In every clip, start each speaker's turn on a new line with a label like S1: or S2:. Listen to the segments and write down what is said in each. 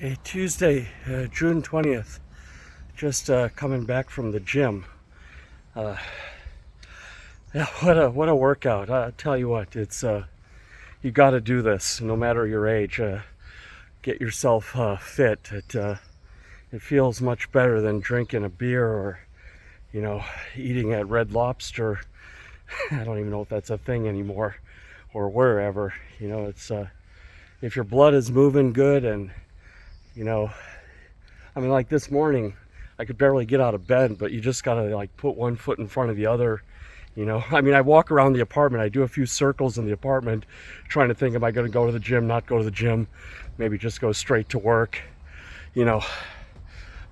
S1: Hey, Tuesday, June 20th. Just coming back from the gym. Uh, yeah, what a workout! I tell you what, it's you got to do this no matter your age. Get yourself fit. It feels much better than drinking a beer or eating at Red Lobster. I don't even know if that's a thing anymore, or wherever. It's if your blood is moving good and like this morning, I could barely get out of bed, but you just gotta like put one foot in front of the other. I walk around the apartment. I do a few circles in the apartment, trying to think, am I going to go to the gym, not go to the gym, maybe just go straight to work,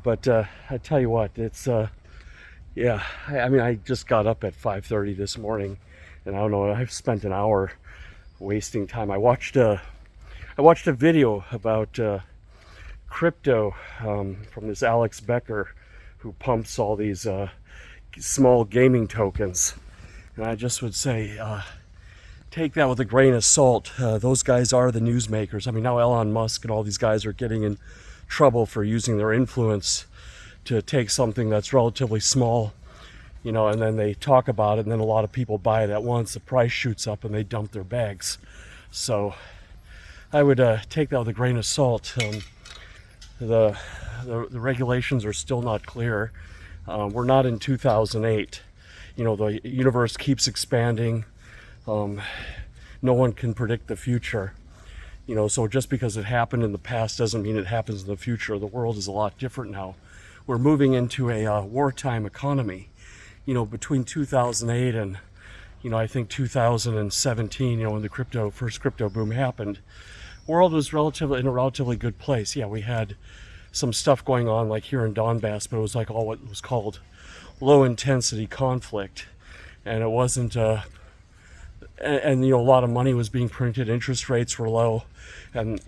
S1: But I tell you what, it's yeah. I just got up at 5:30 this morning, and I don't know. I've spent an hour wasting time. I watched a video about crypto from this Alex Becker, who pumps all these small gaming tokens, and I just would say take that with a grain of salt. Those guys are the newsmakers. Now Elon Musk and all these guys are getting in trouble for using their influence to take something that's relatively small, and then they talk about it, and then a lot of people buy it at once. The price shoots up and they dump their bags. So I would take that with a grain of salt. The regulations are still not clear. We're not in 2008. The universe keeps expanding. No one can predict the future. So just because it happened in the past doesn't mean it happens in the future. The world is a lot different now. We're moving into a wartime economy. Between 2008 and I think 2017, when the first crypto boom happened, world was in a relatively good place. Yeah, we had some stuff going on like here in Donbass, but it was like all what was called low intensity conflict, and it wasn't and a lot of money was being printed, interest rates were low, and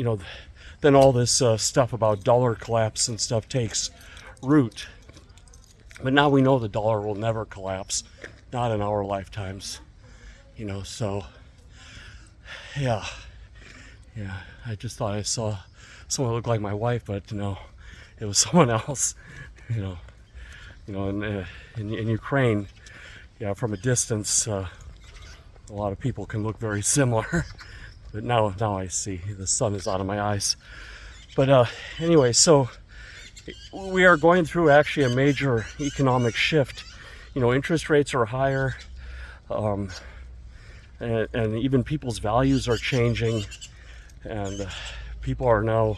S1: then all this stuff about dollar collapse and stuff takes root. But now we know the dollar will never collapse, not in our lifetimes. So yeah, I just thought I saw someone that looked like my wife, but no, it was someone else. In Ukraine, from a distance, a lot of people can look very similar. But now I see. The sun is out of my eyes. But anyway, so we are going through actually a major economic shift. Interest rates are higher, and even people's values are changing, and people are now,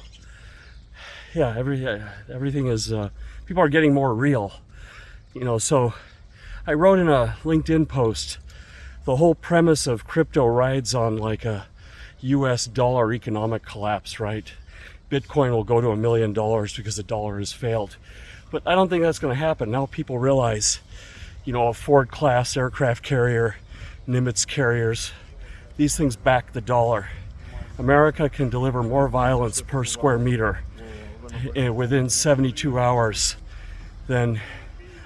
S1: everything is, people are getting more real. So I wrote in a LinkedIn post, the whole premise of crypto rides on like a US dollar economic collapse, right? Bitcoin will go to $1 million because the dollar has failed. But I don't think that's going to happen. Now people realize, a Ford class aircraft carrier, Nimitz carriers, these things back the dollar. America can deliver more violence per square meter within 72 hours than,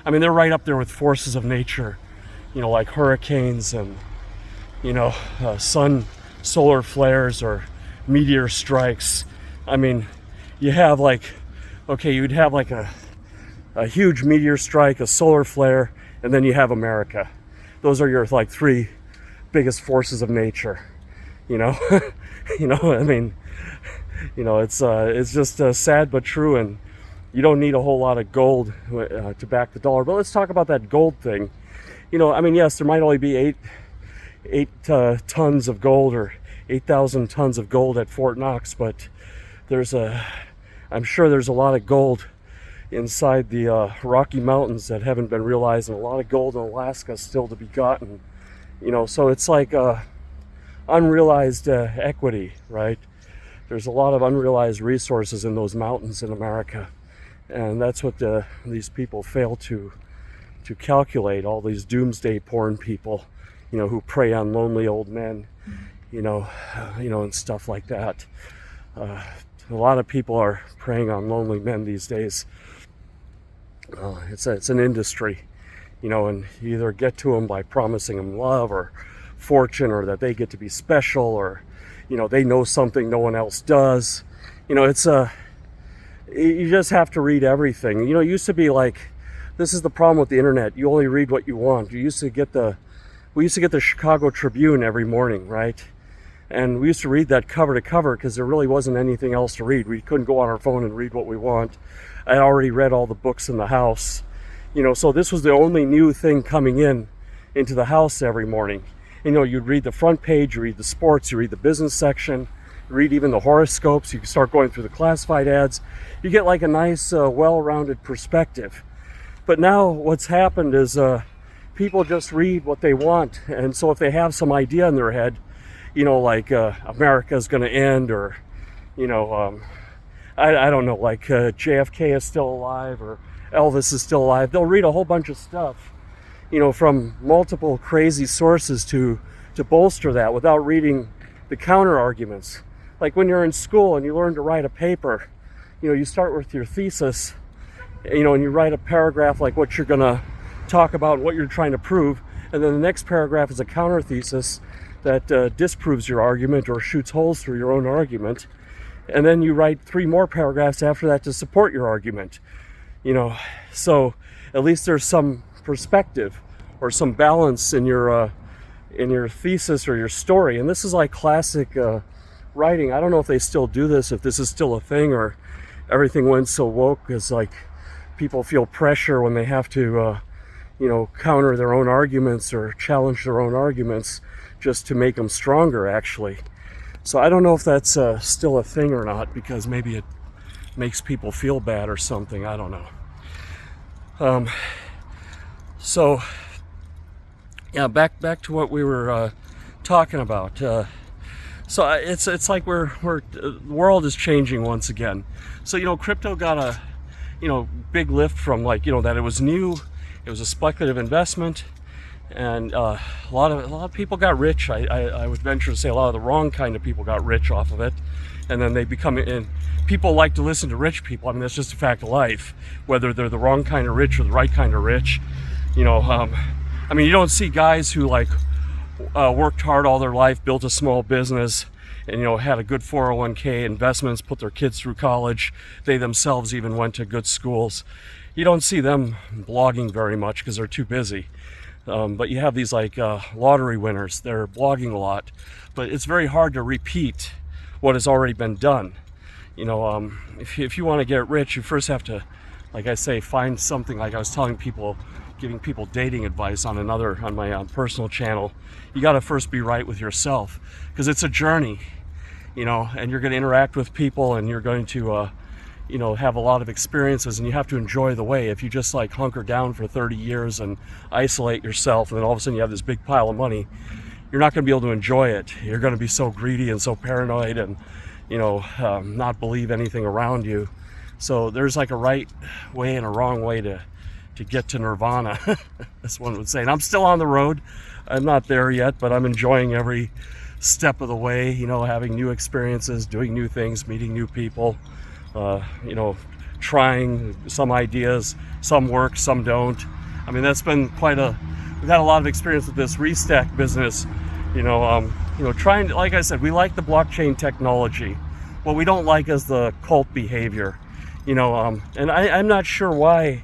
S1: they're right up there with forces of nature, like hurricanes and, solar flares or meteor strikes. You have you'd have like a huge meteor strike, a solar flare, and then you have America. Those are your three biggest forces of nature. It's just sad but true, and you don't need a whole lot of gold to back the dollar. But let's talk about that gold thing. Yes, there might only be eight tons of gold, or 8,000 tons of gold at Fort Knox, but I'm sure there's a lot of gold inside the Rocky Mountains that haven't been realized, and a lot of gold in Alaska still to be gotten. So it's like unrealized equity, right? There's a lot of unrealized resources in those mountains in America, and that's what these people fail to calculate. All these doomsday porn people, who prey on lonely old men, and stuff like that. A lot of people are preying on lonely men these days. It's an industry, and you either get to them by promising them love or fortune, or that they get to be special, or they know something no one else does. It's You just have to read everything. You know, it used to be like, this is the problem with the internet. You only read what you want. We used to get the Chicago Tribune every morning, right? And we used to read that cover to cover because there really wasn't anything else to read. We couldn't go on our phone and read what we want. I already read all the books in the house, you know, so this was the only new thing coming into the house every morning. You know, you'd read the front page, you read the sports, you read the business section, you read even the horoscopes, you start going through the classified ads. You get like a nice, well-rounded perspective. But now what's happened is people just read what they want. And so if they have some idea in their head, you know, like America's going to end, or, you know, I don't know, like JFK is still alive or Elvis is still alive, they'll read a whole bunch of stuff, you know, from multiple crazy sources to bolster that without reading the counter arguments. Like when you're in school and you learn to write a paper, you know, you start with your thesis, you know, and you write a paragraph like what you're going to talk about and what you're trying to prove, and then the next paragraph is a counter thesis that disproves your argument or shoots holes through your own argument, and then you write 3 more paragraphs after that to support your argument, you know. So at least there's some perspective or some balance in your thesis or your story. And this is like classic writing. I don't know if they still do this, if this is still a thing, or everything went so woke because like people feel pressure when they have to you know, counter their own arguments or challenge their own arguments just to make them stronger, actually. So I don't know if that's still a thing or not, because maybe it makes people feel bad or something. I don't know. So yeah, back to what we were talking about. So it's like the world is changing once again. So, you know, crypto got a, you know, big lift from, like, you know, that it was new, it was a speculative investment, and a lot of people got rich. I would venture to say a lot of the wrong kind of people got rich off of it, and then they become, and people like to listen to rich people. I mean, that's just a fact of life, whether they're the wrong kind of rich or the right kind of rich. You know, I mean, you don't see guys who like worked hard all their life, built a small business, and, you know, had a good 401k, investments, put their kids through college. They themselves even went to good schools. You don't see them blogging very much because they're too busy. But you have these like lottery winners. They're blogging a lot, but it's very hard to repeat what has already been done. You know, if you want to get rich, you first have to, like I say, find something. Like I was telling people, giving people dating advice on my personal channel. You got to first be right with yourself, because it's a journey, you know, and you're going to interact with people, and you're going to you know, have a lot of experiences, and you have to enjoy the way. If you just like hunker down for 30 years and isolate yourself, and then all of a sudden you have this big pile of money, you're not going to be able to enjoy it. You're going to be so greedy and so paranoid, and, you know, not believe anything around you. So there's like a right way and a wrong way to get to nirvana, as one would say. And I'm still on the road. I'm not there yet, but I'm enjoying every step of the way, you know, having new experiences, doing new things, meeting new people, you know, trying some ideas. Some work, some don't. I mean, that's been we've had a lot of experience with this restack business, you know, trying to, like I said, we like the blockchain technology. What we don't like is the cult behavior, you know, and I'm not sure why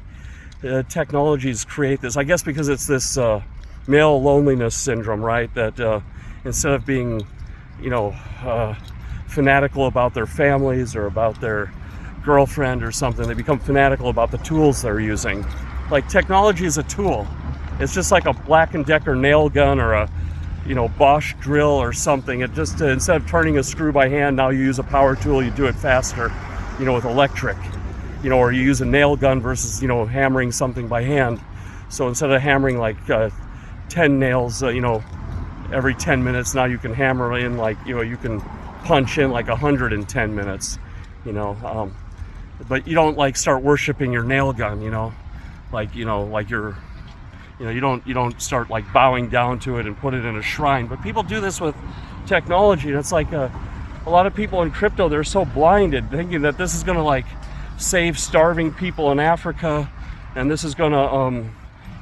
S1: technologies create this. I guess because it's this male loneliness syndrome, right? That instead of being, you know, fanatical about their families or about their girlfriend or something, they become fanatical about the tools they're using. Like, technology is a tool. It's just like a Black & Decker nail gun or a, you know, Bosch drill or something. It just, instead of turning a screw by hand, now you use a power tool, you do it faster, you know, with electric, you know, or you use a nail gun versus, you know, hammering something by hand. So instead of hammering like 10 nails, you know, every 10 minutes, now you can hammer in like, you know, you can punch in like 100 in 10 minutes, you know, but you don't like start worshiping your nail gun, you know, like, you know, like you're, you know, you don't start like bowing down to it and put it in a shrine. But people do this with technology, and it's like a lot of people in crypto, they're so blinded thinking that this is going to like save starving people in Africa, and this is going to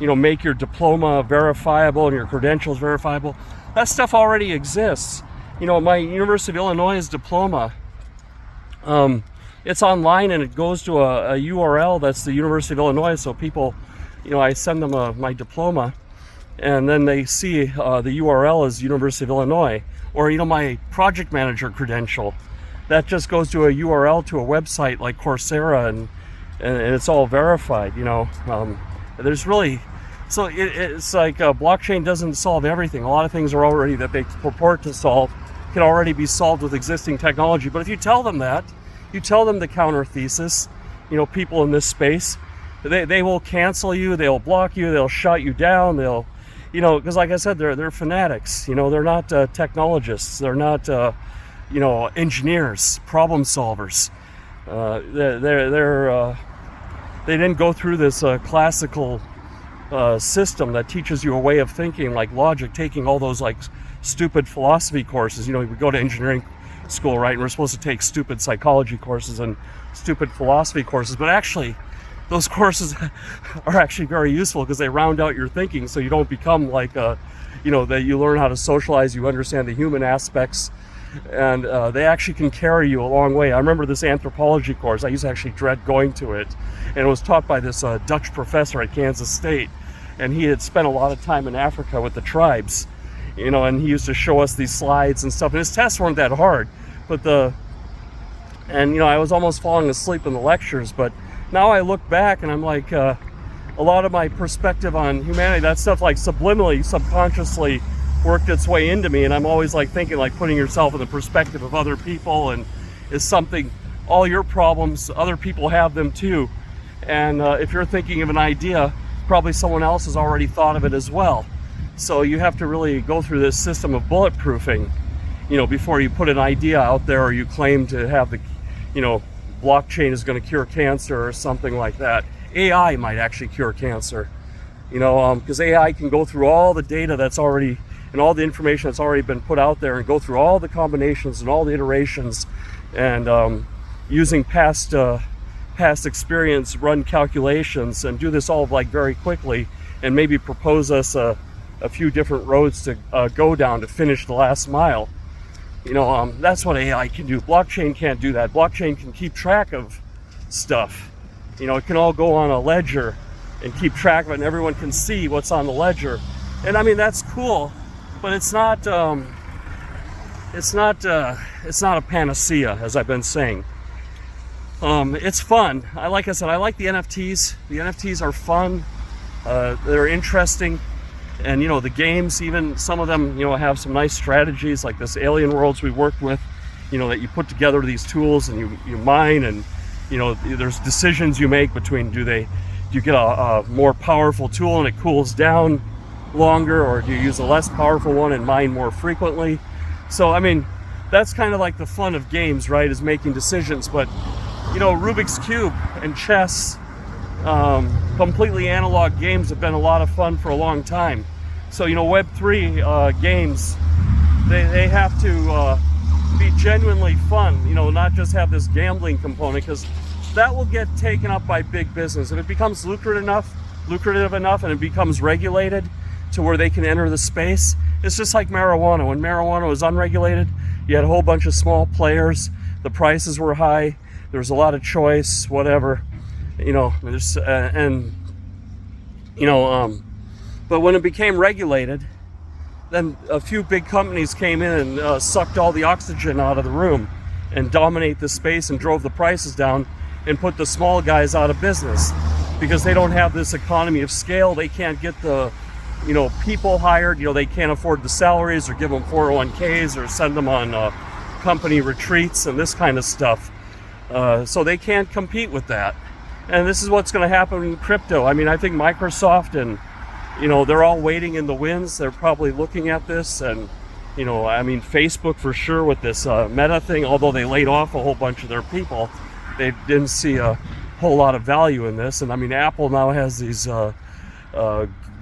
S1: you know, make your diploma verifiable and your credentials verifiable. That stuff already exists. You know, my University of Illinois diploma, it's online and it goes to a URL that's the University of Illinois. So people, I send them my diploma, and then they see the URL is University of Illinois, or my project manager credential. That just goes to a URL to a website like Coursera, and it's all verified. There's really, so it's like blockchain doesn't solve everything. A lot of things are already that they purport to solve can already be solved with existing technology. But if you tell them that, you tell them the counter thesis, people in this space, they will cancel you, they'll block you, they'll shut you down, they'll, because like I said, they're fanatics. They're not technologists, they're not engineers, problem solvers. They didn't go through this classical system that teaches you a way of thinking, like logic, taking all those like stupid philosophy courses. We go to engineering school, right, and we're supposed to take stupid psychology courses and stupid philosophy courses, but actually those courses are actually very useful because they round out your thinking, so you don't become like that you learn how to socialize, you understand the human aspects, and they actually can carry you a long way. I remember this anthropology course, I used to actually dread going to it, and it was taught by this Dutch professor at Kansas State, and he had spent a lot of time in Africa with the tribes, and he used to show us these slides and stuff, and his tests weren't that hard, but I was almost falling asleep in the lectures, but now I look back and I'm like, a lot of my perspective on humanity, that stuff like subliminally, subconsciously worked its way into me, and I'm always like thinking, like putting yourself in the perspective of other people, and is something, all your problems, other people have them too, and if you're thinking of an idea, probably someone else has already thought of it as well. So you have to really go through this system of bulletproofing, before you put an idea out there, or you claim to have the, blockchain is going to cure cancer or something like that. AI might actually cure cancer, because AI can go through all the data that's already, and all the information that's already been put out there, and go through all the combinations and all the iterations, and using past experience, run calculations, and do this all like very quickly, and maybe propose us a few different roads to go down to finish the last mile. That's what AI can do. Blockchain can't do that. Blockchain can keep track of stuff. It can all go on a ledger and keep track of it, and everyone can see what's on the ledger. And I mean, that's cool, but it's not a panacea, as I've been saying. It's fun. Like I said, I like the NFTs. The NFTs are fun. They're interesting. And the games, even some of them, have some nice strategies, like this Alien Worlds we worked with, that you put together these tools and you mine, and there's decisions you make between, do you get a more powerful tool and it cools down longer, or do you use a less powerful one and mine more frequently? So I mean, that's kind of like the fun of games, right, is making decisions. But Rubik's Cube and chess, completely analog games have been a lot of fun for a long time. So Web3 games, they have to be genuinely fun, not just have this gambling component, because that will get taken up by big business. If it becomes lucrative enough and it becomes regulated to where they can enter the space, it's just like marijuana. When marijuana was unregulated, you had a whole bunch of small players, the prices were high, there was a lot of choice, whatever. But when it became regulated, then a few big companies came in and sucked all the oxygen out of the room and dominate the space and drove the prices down and put the small guys out of business, because they don't have this economy of scale. They can't get the people hired, they can't afford the salaries, or give them 401ks, or send them on company retreats and this kind of stuff. So they can't compete with that. And this is what's going to happen in crypto. I mean, I think Microsoft and, they're all waiting in the wings. They're probably looking at this, and, Facebook for sure with this Meta thing, although they laid off a whole bunch of their people, they didn't see a whole lot of value in this. And I mean, Apple now has these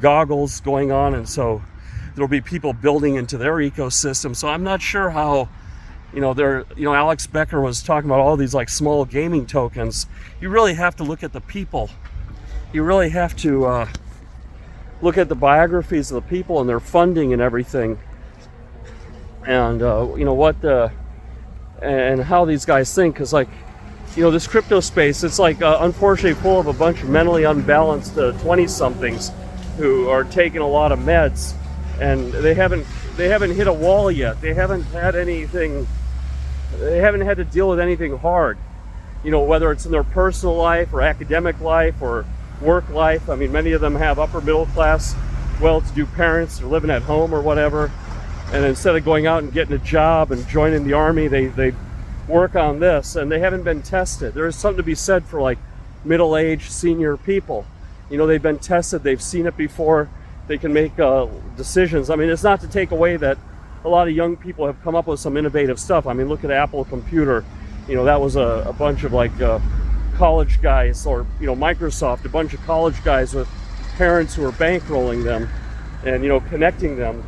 S1: goggles going on, and so there'll be people building into their ecosystem. So I'm not sure how, Alex Becker was talking about all these like small gaming tokens. You really have to look at the people. You really have to look at the biographies of the people and their funding and everything, and and how these guys think. Because like this crypto space, it's like unfortunately full of a bunch of mentally unbalanced 20-somethings who are taking a lot of meds, and they haven't hit a wall yet. They haven't had to deal with anything hard, whether it's in their personal life or academic life or work life. I mean, many of them have upper middle class, well-to-do parents. They're living at home or whatever, and instead of going out and getting a job and joining the army, they work on this, and they haven't been tested. There is something to be said for like middle-aged senior people. They've been tested, they've seen it before, they can make decisions. I mean, it's not to take away that a lot of young people have come up with some innovative stuff. I mean, look at Apple Computer. That was a bunch of like college guys, or Microsoft, a bunch of college guys with parents who are bankrolling them and connecting them,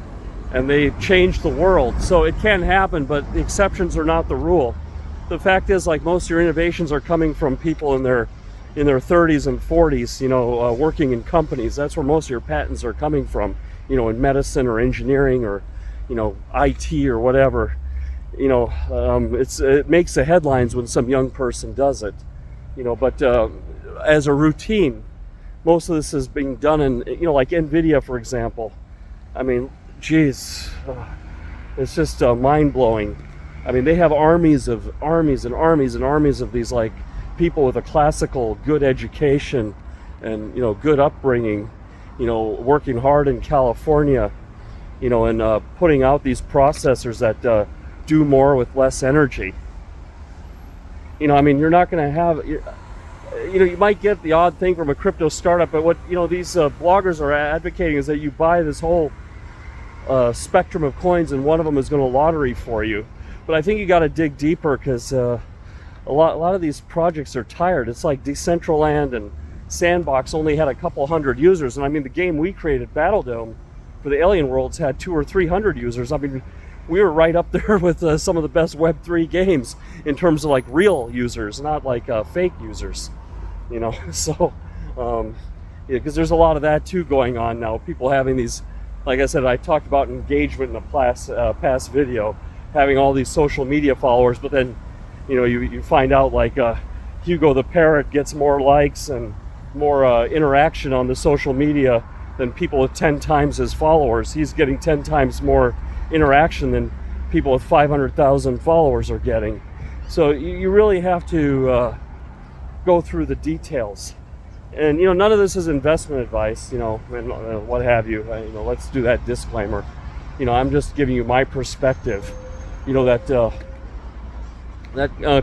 S1: and they changed the world. So it can happen, but the exceptions are not the rule. The fact is, like, most of your innovations are coming from people in their 30s and 40s, working in companies. That's where most of your patents are coming from, in medicine or engineering or IT or whatever. It makes the headlines when some young person does it, but as a routine, most of this is being done in, like NVIDIA, for example. I mean, geez, it's just mind-blowing. I mean, they have armies and armies of these like people with a classical good education and good upbringing, working hard in California, and putting out these processors that do more with less energy. I mean, you're not going to have, you might get the odd thing from a crypto startup, but what these bloggers are advocating is that you buy this whole spectrum of coins, and one of them is going to lottery for you. But I think you got to dig deeper, because a lot of these projects are tired. It's like Decentraland and Sandbox only had a couple hundred users, and I mean, the game we created, Battledome, for the Alien Worlds, had 200 or 300 users. I mean, we were right up there with some of the best Web3 games in terms of like real users, not like fake users. So because there's a lot of that too going on now. People having these, like I said, I talked about engagement in a past video, having all these social media followers, but then you find out like Hugo the Parrot gets more likes and more interaction on the social media than people with 10 times his followers. He's getting 10 times more interaction than people with 500,000 followers are getting. So you really have to go through the details. And none of this is investment advice, and what have you. Let's do that disclaimer. I'm just giving you my perspective. That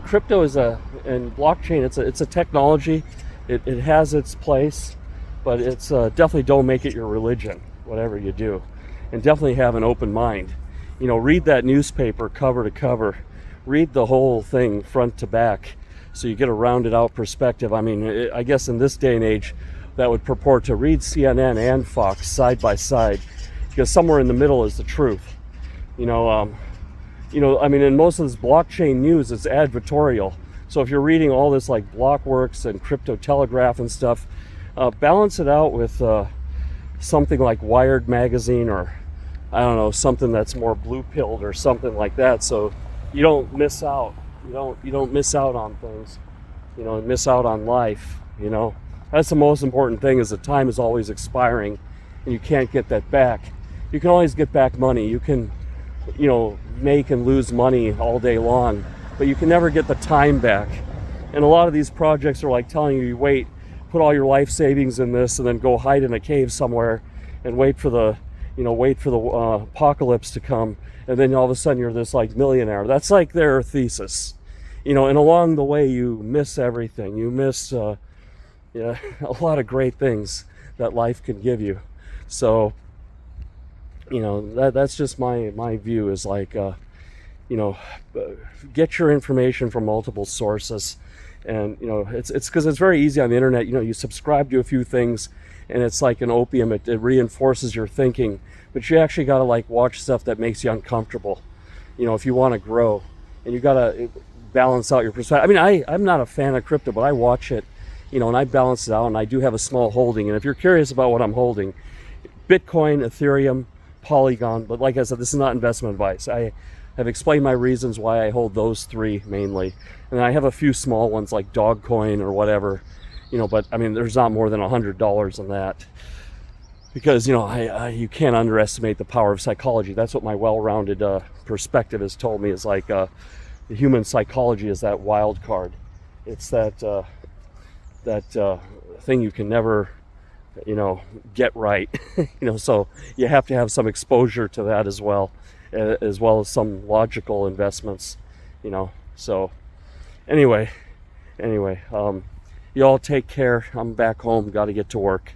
S1: crypto is and blockchain. It's a technology. It has its place, but it's definitely don't make it your religion, whatever you do, and definitely have an open mind. Read that newspaper cover to cover, read the whole thing front to back, so you get a rounded out perspective. I mean, I guess in this day and age, that would purport to read CNN and Fox side by side, because somewhere in the middle is the truth. I mean, in most of this blockchain news, it's advertorial. So if you're reading all this like Blockworks and Crypto Telegraph and stuff, balance it out with something like Wired magazine, or I don't know, something that's more blue-pilled or something like that, so you don't miss out. You don't miss out on things. Miss out on life. That's the most important thing, is that time is always expiring, and you can't get that back. You can always get back money. You can make and lose money all day long, but you can never get the time back. And a lot of these projects are like telling you, wait, put all your life savings in this, and then go hide in a cave somewhere and wait for the apocalypse to come, and then all of a sudden you're this like millionaire. That's like their thesis, and along the way you miss everything. You miss a lot of great things that life can give you. So that's just my view, is like get your information from multiple sources. And it's because it's very easy on the internet. You subscribe to a few things, and it's like an opium. It reinforces your thinking, but you actually got to like watch stuff that makes you uncomfortable, if you want to grow. And you got to balance out your perspective. I mean, I'm not a fan of crypto, but I watch it, and I balance it out, and I do have a small holding. And if you're curious about what I'm holding, Bitcoin, Ethereum, Polygon, but like I said, this is not investment advice. I have explained my reasons why I hold those three mainly. And I have a few small ones like Dogcoin or whatever, but I mean, there's not more than $100 in that. Because, you can't underestimate the power of psychology. That's what my well-rounded perspective has told me, is like the human psychology is that wild card. It's that thing you can never, get right. So you have to have some exposure to that as well as some logical investments, So anyway, you all take care. I'm back home, got to get to work.